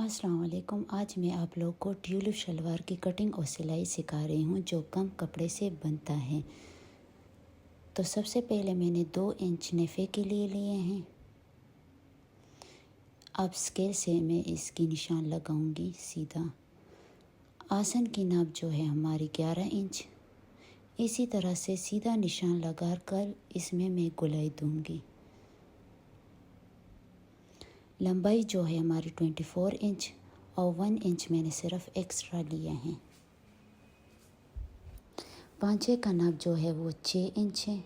अस्सलाम वालेकुम। आज मैं आप लोग को ट्यूलिप शलवार की कटिंग और सिलाई सिखा रही हूँ जो कम कपड़े से बनता है। तो सबसे पहले मैंने 2 इंच नेफे के लिए हैं। अब स्केल से मैं इसकी निशान लगाऊंगी सीधा। आसन की नाप जो है हमारी 11 इंच। इसी तरह से सीधा निशान लगा कर इसमें मैं गोलाई दूंगी। लंबाई जो है हमारी 24 इंच और 1 इंच मैंने सिर्फ एक्स्ट्रा लिया है। पांचे का नाप जो है वो 6 इंच है।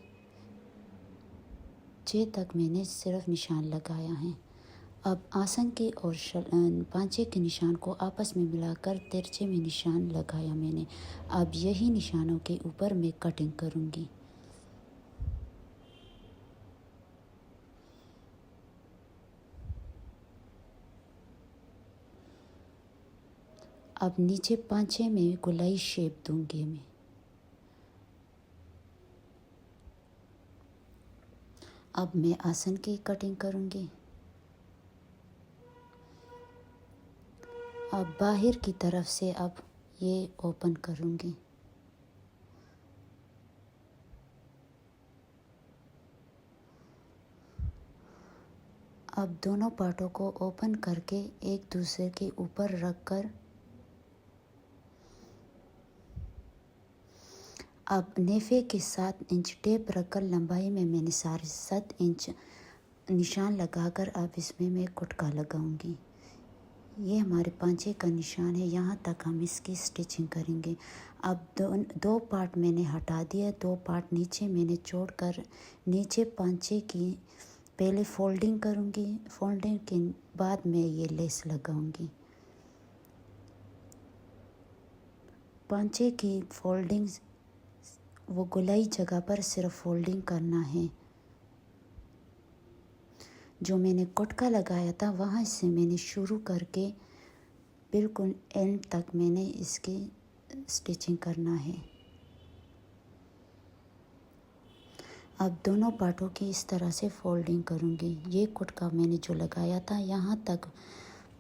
6 तक मैंने सिर्फ निशान लगाया है। अब आसन के और पांचे के निशान को आपस में मिलाकर तिरछे में निशान लगाया मैंने। अब यही निशानों के ऊपर मैं कटिंग करूंगी। अब नीचे पांचे में गोलाई शेप दूंगी मैं। अब मैं आसन की कटिंग करूंगी। अब बाहर की तरफ से अब ये ओपन करूंगी। अब दोनों पार्टों को ओपन करके एक दूसरे के ऊपर रखकर अब नेफे के 7 इंच टेप रखकर लंबाई में मैंने 7.5 इंच निशान लगाकर अब इसमें मैं कुटका लगाऊंगी। ये हमारे पांचे का निशान है। यहाँ तक हम इसकी स्टिचिंग करेंगे। अब दो पार्ट मैंने हटा दिया। 2 पार्ट नीचे मैंने छोड़कर नीचे पांचे की पहले फोल्डिंग करूँगी। फोल्डिंग के बाद मैं ये लेस लगाऊंगी। पांचे की फोल्डिंग वो गोलाई जगह पर सिर्फ फोल्डिंग करना है। जो मैंने कुटका लगाया था वहाँ से मैंने शुरू करके बिल्कुल एंड तक मैंने इसकी स्टिचिंग करना है। अब दोनों पार्टों की इस तरह से फोल्डिंग करूँगी। ये कुटका मैंने जो लगाया था यहाँ तक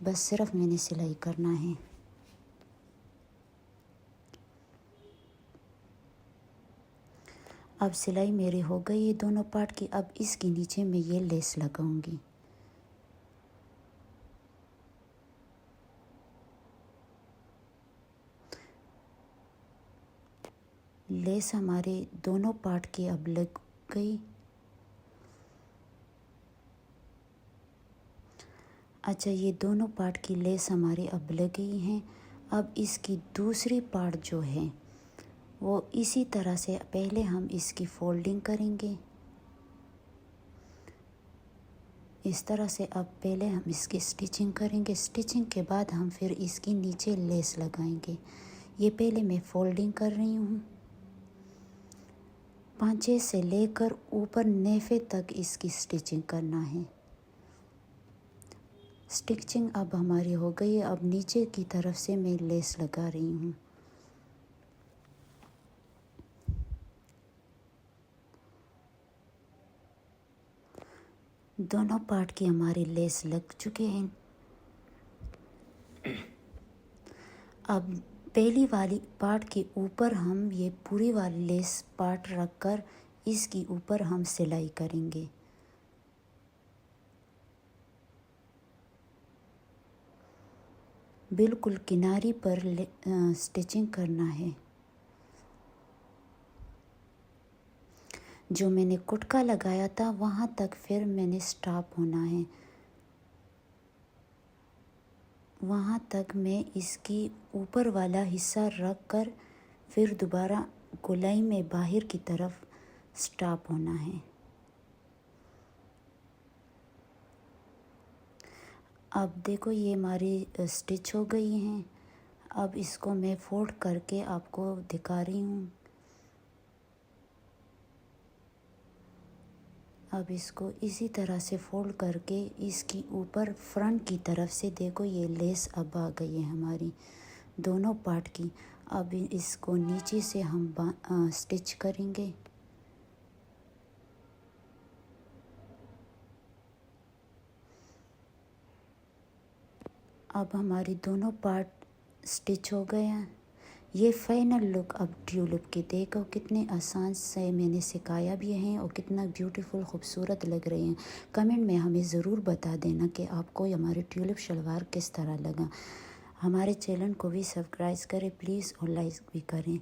बस सिर्फ मैंने सिलाई करना है। अब सिलाई मेरी हो गई है दोनों पार्ट की। अब इसके नीचे मैं ये लेस लगाऊंगी। लेस हमारे दोनों पार्ट की अब लग गई। अच्छा, ये दोनों पार्ट की लेस हमारी अब लग गई हैं। अब इसकी दूसरी पार्ट जो है वो इसी तरह से पहले हम इसकी फोल्डिंग करेंगे। इस तरह से अब पहले हम इसकी स्टिचिंग करेंगे। स्टिचिंग के बाद हम फिर इसकी नीचे लेस लगाएंगे। ये पहले मैं फोल्डिंग कर रही हूँ। पांचे से लेकर ऊपर नेफे तक इसकी स्टिचिंग करना है। स्टिचिंग अब हमारी हो गई है। अब नीचे की तरफ से मैं लेस लगा रही हूँ। दोनों पार्ट की हमारी लेस लग चुके हैं। अब पहली वाली पार्ट के ऊपर हम ये पूरी वाली लेस पार्ट रखकर इसके ऊपर हम सिलाई करेंगे। बिल्कुल किनारी पर स्टिचिंग करना है। जो मैंने कुटका लगाया था वहाँ तक फिर मैंने स्टॉप होना है। वहाँ तक मैं इसकी ऊपर वाला हिस्सा रख कर फिर दोबारा गोलाई में बाहर की तरफ स्टॉप होना है। अब देखो ये हमारी स्टिच हो गई हैं। अब इसको मैं फोल्ड करके आपको दिखा रही हूँ। अब इसको इसी तरह से फोल्ड करके इसकी ऊपर फ्रंट की तरफ से देखो ये लेस अब आ गई है हमारी दोनों पार्ट की। अब इसको नीचे से हम स्टिच करेंगे। अब हमारी दोनों पार्ट स्टिच हो गए हैं। ये फाइनल लुक अब ट्यूलिप की देखो कितने आसान से मैंने सिखाया भी हैं और कितना ब्यूटीफुल खूबसूरत लग रही हैं। कमेंट में हमें ज़रूर बता देना कि आपको हमारी ट्यूलिप शलवार किस तरह लगा। हमारे चैनल को भी सब्सक्राइब करें प्लीज़ और लाइक भी करें।